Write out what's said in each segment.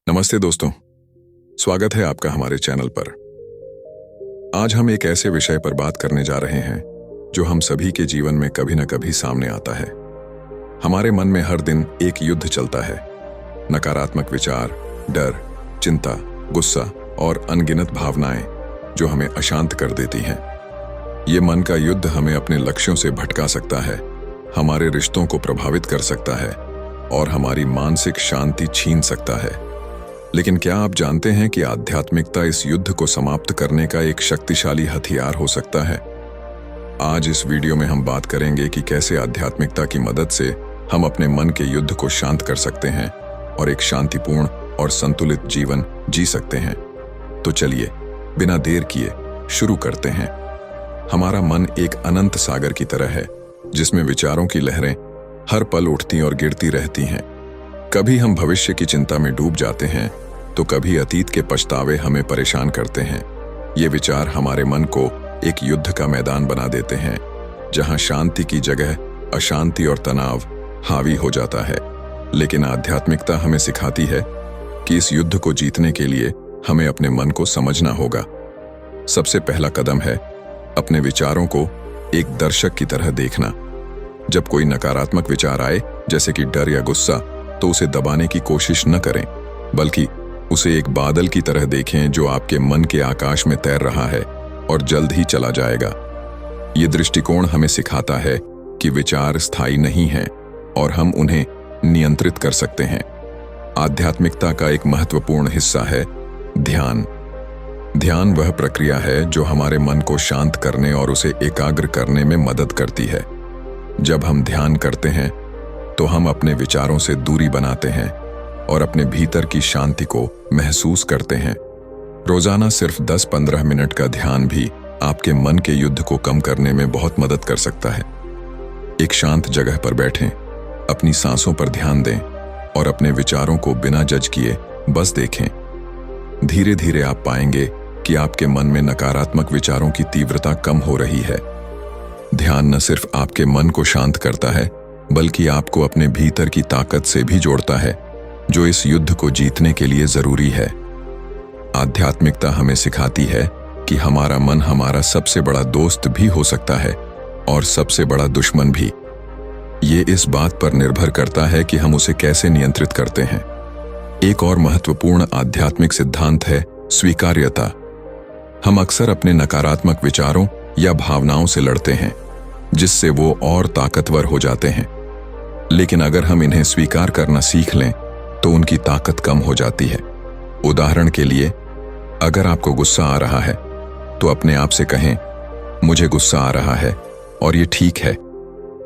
नमस्ते दोस्तों, स्वागत है आपका हमारे चैनल पर। आज हम एक ऐसे विषय पर बात करने जा रहे हैं जो हम सभी के जीवन में कभी न कभी सामने आता है। हमारे मन में हर दिन एक युद्ध चलता है। नकारात्मक विचार, डर, चिंता, गुस्सा और अनगिनत भावनाएं जो हमें अशांत कर देती हैं। ये मन का युद्ध हमें अपने लक्ष्यों से भटका सकता है, हमारे रिश्तों को प्रभावित कर सकता है और हमारी मानसिक शांति छीन सकता है। लेकिन क्या आप जानते हैं कि आध्यात्मिकता इस युद्ध को समाप्त करने का एक शक्तिशाली हथियार हो सकता है? आज इस वीडियो में हम बात करेंगे कि कैसे आध्यात्मिकता की मदद से हम अपने मन के युद्ध को शांत कर सकते हैं और एक शांतिपूर्ण और संतुलित जीवन जी सकते हैं। तो चलिए, बिना देर किए शुरू करते हैं। हमारा मन एक अनंत सागर की तरह है, जिसमें विचारों की लहरें हर पल उठती और गिरती रहती हैं। कभी हम भविष्य की चिंता में डूब जाते हैं, तो कभी अतीत के पछतावे हमें परेशान करते हैं। ये विचार हमारे मन को एक युद्ध का मैदान बना देते हैं, जहां शांति की जगह अशांति और तनाव हावी हो जाता है। लेकिन आध्यात्मिकता हमें सिखाती है कि इस युद्ध को जीतने के लिए हमें अपने मन को समझना होगा। सबसे पहला कदम है अपने विचारों को एक दर्शक की तरह देखना। जब कोई नकारात्मक विचार आए, जैसे कि डर या गुस्सा, तो उसे दबाने की कोशिश न करें, बल्कि उसे एक बादल की तरह देखें जो आपके मन के आकाश में तैर रहा है और जल्द ही चला जाएगा। ये दृष्टिकोण हमें सिखाता है कि विचार स्थायी नहीं हैं और हम उन्हें नियंत्रित कर सकते हैं। आध्यात्मिकता का एक महत्वपूर्ण हिस्सा है ध्यान। ध्यान वह प्रक्रिया है जो हमारे मन को शांत करने और उसे एकाग्र करने में मदद करती है। जब हम ध्यान करते हैं तो हम अपने विचारों से दूरी बनाते हैं और अपने भीतर की शांति को महसूस करते हैं। रोजाना सिर्फ 10-15 मिनट का ध्यान भी आपके मन के युद्ध को कम करने में बहुत मदद कर सकता है। एक शांत जगह पर बैठें, अपनी सांसों पर ध्यान दें और अपने विचारों को बिना जज किए बस देखें। धीरे धीरे आप पाएंगे कि आपके मन में नकारात्मक विचारों की तीव्रता कम हो रही है। ध्यान न सिर्फ आपके मन को शांत करता है, बल्कि आपको अपने भीतर की ताकत से भी जोड़ता है, जो इस युद्ध को जीतने के लिए जरूरी है। आध्यात्मिकता हमें सिखाती है कि हमारा मन हमारा सबसे बड़ा दोस्त भी हो सकता है और सबसे बड़ा दुश्मन भी। ये इस बात पर निर्भर करता है कि हम उसे कैसे नियंत्रित करते हैं। एक और महत्वपूर्ण आध्यात्मिक सिद्धांत है स्वीकार्यता। हम अक्सर अपने नकारात्मक विचारों या भावनाओं से लड़ते हैं, जिससे वो और ताकतवर हो जाते हैं। लेकिन अगर हम इन्हें स्वीकार करना सीख लें, तो उनकी ताकत कम हो जाती है। उदाहरण के लिए, अगर आपको गुस्सा आ रहा है, तो अपने आप से कहें, मुझे गुस्सा आ रहा है और ये ठीक है।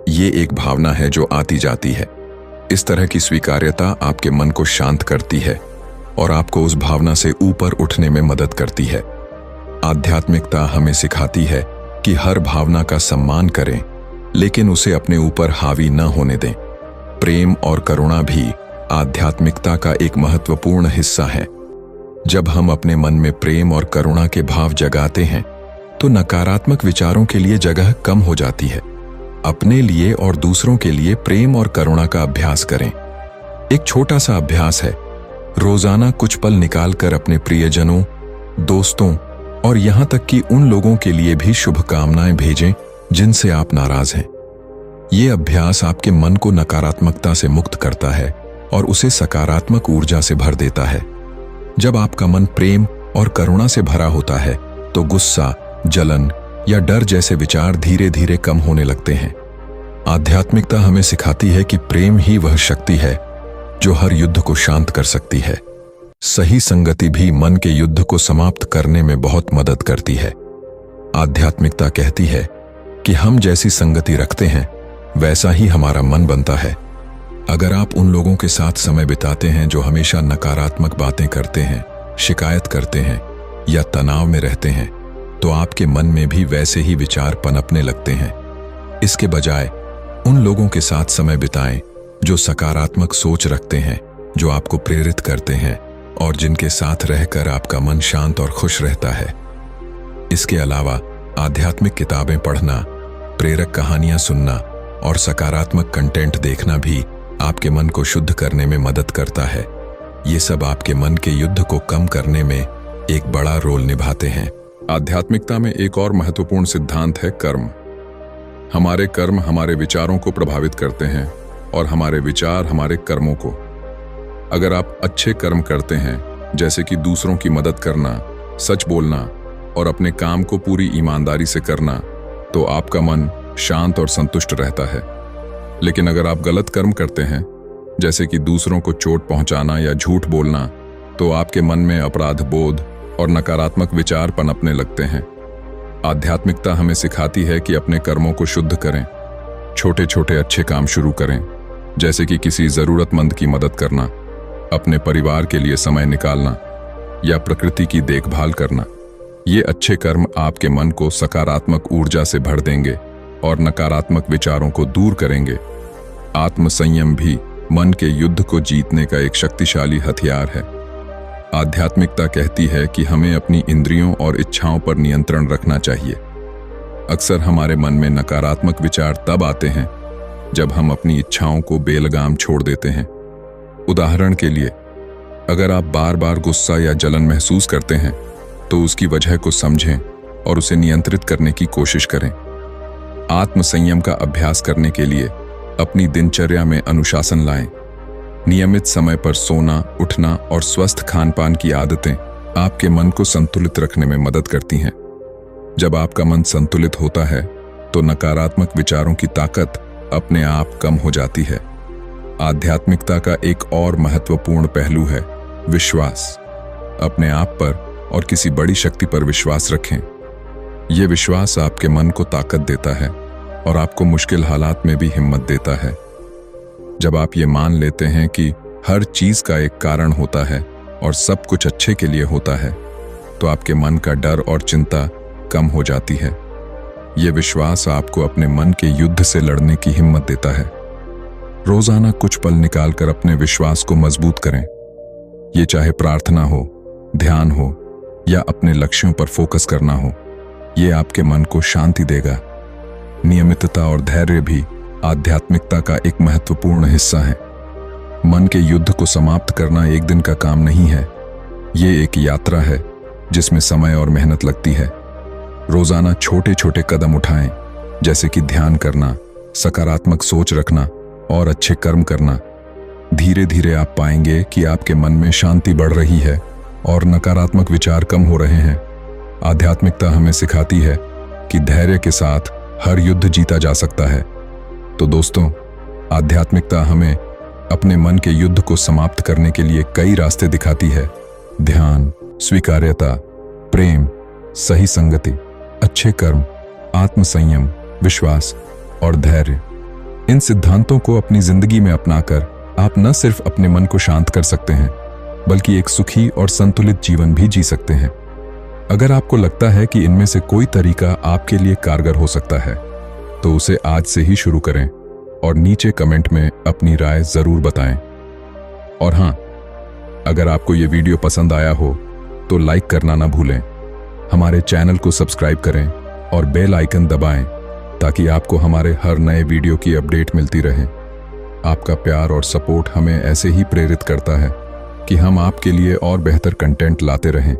ये एक भावना है जो आती जाती है। इस तरह की स्वीकार्यता आपके मन को शांत करती है और आपको उस भावना से ऊपर उठने में मदद करती है। आध्यात्मिकता हमें सिखाती है कि हर भावना का सम्मान करें, लेकिन उसे अपने ऊपर हावी न होने दें। प्रेम और करुणा भी आध्यात्मिकता का एक महत्वपूर्ण हिस्सा है। जब हम अपने मन में प्रेम और करुणा के भाव जगाते हैं, तो नकारात्मक विचारों के लिए जगह कम हो जाती है। अपने लिए और दूसरों के लिए प्रेम और करुणा का अभ्यास करें। एक छोटा सा अभ्यास है, रोजाना कुछ पल निकालकर अपने प्रियजनों, दोस्तों और यहां तक कि उन लोगों के लिए भी शुभकामनाएं भेजें जिनसे आप नाराज हैं। ये अभ्यास आपके मन को नकारात्मकता से मुक्त करता है और उसे सकारात्मक ऊर्जा से भर देता है। जब आपका मन प्रेम और करुणा से भरा होता है, तो गुस्सा, जलन या डर जैसे विचार धीरे धीरे कम होने लगते हैं। आध्यात्मिकता हमें सिखाती है कि प्रेम ही वह शक्ति है जो हर युद्ध को शांत कर सकती है। सही संगति भी मन के युद्ध को समाप्त करने में बहुत मदद करती है। आध्यात्मिकता कहती है कि हम जैसी संगति रखते हैं, वैसा ही हमारा मन बनता है। अगर आप उन लोगों के साथ समय बिताते हैं जो हमेशा नकारात्मक बातें करते हैं, शिकायत करते हैं या तनाव में रहते हैं, तो आपके मन में भी वैसे ही विचार पनपने लगते हैं। इसके बजाय उन लोगों के साथ समय बिताएं जो सकारात्मक सोच रखते हैं, जो आपको प्रेरित करते हैं और जिनके साथ रहकर आपका मन शांत और खुश रहता है। इसके अलावा आध्यात्मिक किताबें पढ़ना, प्रेरक कहानियां सुनना और सकारात्मक कंटेंट देखना भी आपके मन को शुद्ध करने में मदद करता है। ये सब आपके मन के युद्ध को कम करने में एक बड़ा रोल निभाते हैं। आध्यात्मिकता में एक और महत्वपूर्ण सिद्धांत है कर्म। हमारे कर्म हमारे विचारों को प्रभावित करते हैं और हमारे विचार हमारे कर्मों को। अगर आप अच्छे कर्म करते हैं, जैसे कि दूसरों की मदद करना, सच बोलना और अपने काम को पूरी ईमानदारी से करना, तो आपका मन शांत और संतुष्ट रहता है। लेकिन अगर आप गलत कर्म करते हैं, जैसे कि दूसरों को चोट पहुंचाना या झूठ बोलना, तो आपके मन में अपराध बोध और नकारात्मक विचार पनपने लगते हैं। आध्यात्मिकता हमें सिखाती है कि अपने कर्मों को शुद्ध करें, छोटे छोटे अच्छे काम शुरू करें, जैसे कि किसी जरूरतमंद की मदद करना, अपने परिवार के लिए समय निकालना या प्रकृति की देखभाल करना। ये अच्छे कर्म आपके मन को सकारात्मक ऊर्जा से भर देंगे और नकारात्मक विचारों को दूर करेंगे। आत्मसंयम भी मन के युद्ध को जीतने का एक शक्तिशाली हथियार है। आध्यात्मिकता कहती है कि हमें अपनी इंद्रियों और इच्छाओं पर नियंत्रण रखना चाहिए। अक्सर हमारे मन में नकारात्मक विचार तब आते हैं जब हम अपनी इच्छाओं को बेलगाम छोड़ देते हैं। उदाहरण के लिए, अगर आप बार बार गुस्सा या जलन महसूस करते हैं, तो उसकी वजह को समझें और उसे नियंत्रित करने की कोशिश करें। आत्मसंयम का अभ्यास करने के लिए अपनी दिनचर्या में अनुशासन लाएं। नियमित समय पर सोना, उठना और स्वस्थ खानपान की आदतें आपके मन को संतुलित रखने में मदद करती हैं। जब आपका मन संतुलित होता है, तो नकारात्मक विचारों की ताकत अपने आप कम हो जाती है। आध्यात्मिकता का एक और महत्वपूर्ण पहलू है विश्वास। अपने आप पर और किसी बड़ी शक्ति पर विश्वास रखें। यह विश्वास आपके मन को ताकत देता है और आपको मुश्किल हालात में भी हिम्मत देता है। जब आप ये मान लेते हैं कि हर चीज का एक कारण होता है और सब कुछ अच्छे के लिए होता है, तो आपके मन का डर और चिंता कम हो जाती है। यह विश्वास आपको अपने मन के युद्ध से लड़ने की हिम्मत देता है। रोजाना कुछ पल निकालकर अपने विश्वास को मजबूत करें। ये चाहे प्रार्थना हो, ध्यान हो या अपने लक्ष्यों पर फोकस करना हो, ये आपके मन को शांति देगा। नियमितता और धैर्य भी आध्यात्मिकता का एक महत्वपूर्ण हिस्सा है। मन के युद्ध को समाप्त करना एक दिन का काम नहीं है। ये एक यात्रा है जिसमें समय और मेहनत लगती है। रोजाना छोटे छोटे कदम उठाएं, जैसे कि ध्यान करना, सकारात्मक सोच रखना और अच्छे कर्म करना। धीरे धीरे आप पाएंगे कि आपके मन में शांति बढ़ रही है और नकारात्मक विचार कम हो रहे हैं। आध्यात्मिकता हमें सिखाती है कि धैर्य के साथ हर युद्ध जीता जा सकता है। तो दोस्तों, आध्यात्मिकता हमें अपने मन के युद्ध को समाप्त करने के लिए कई रास्ते दिखाती है। ध्यान, स्वीकार्यता, प्रेम, सही संगति, अच्छे कर्म, आत्मसंयम, विश्वास और धैर्य। इन सिद्धांतों को अपनी जिंदगी में अपनाकर आप न सिर्फ अपने मन को शांत कर सकते हैं, बल्कि एक सुखी और संतुलित जीवन भी जी सकते हैं। अगर आपको लगता है कि इनमें से कोई तरीका आपके लिए कारगर हो सकता है, तो उसे आज से ही शुरू करें और नीचे कमेंट में अपनी राय जरूर बताएं। और हां, अगर आपको ये वीडियो पसंद आया हो तो लाइक करना ना भूलें। हमारे चैनल को सब्सक्राइब करें और बेल आइकन दबाएं, ताकि आपको हमारे हर नए वीडियो की अपडेट मिलती रहे। आपका प्यार और सपोर्ट हमें ऐसे ही प्रेरित करता है कि हम आपके लिए और बेहतर कंटेंट लाते रहें।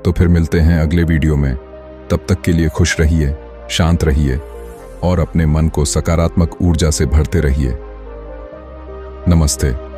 तो फिर मिलते हैं अगले वीडियो में। तब तक के लिए खुश रहिए, शांत रहिए और अपने मन को सकारात्मक ऊर्जा से भरते रहिए। नमस्ते।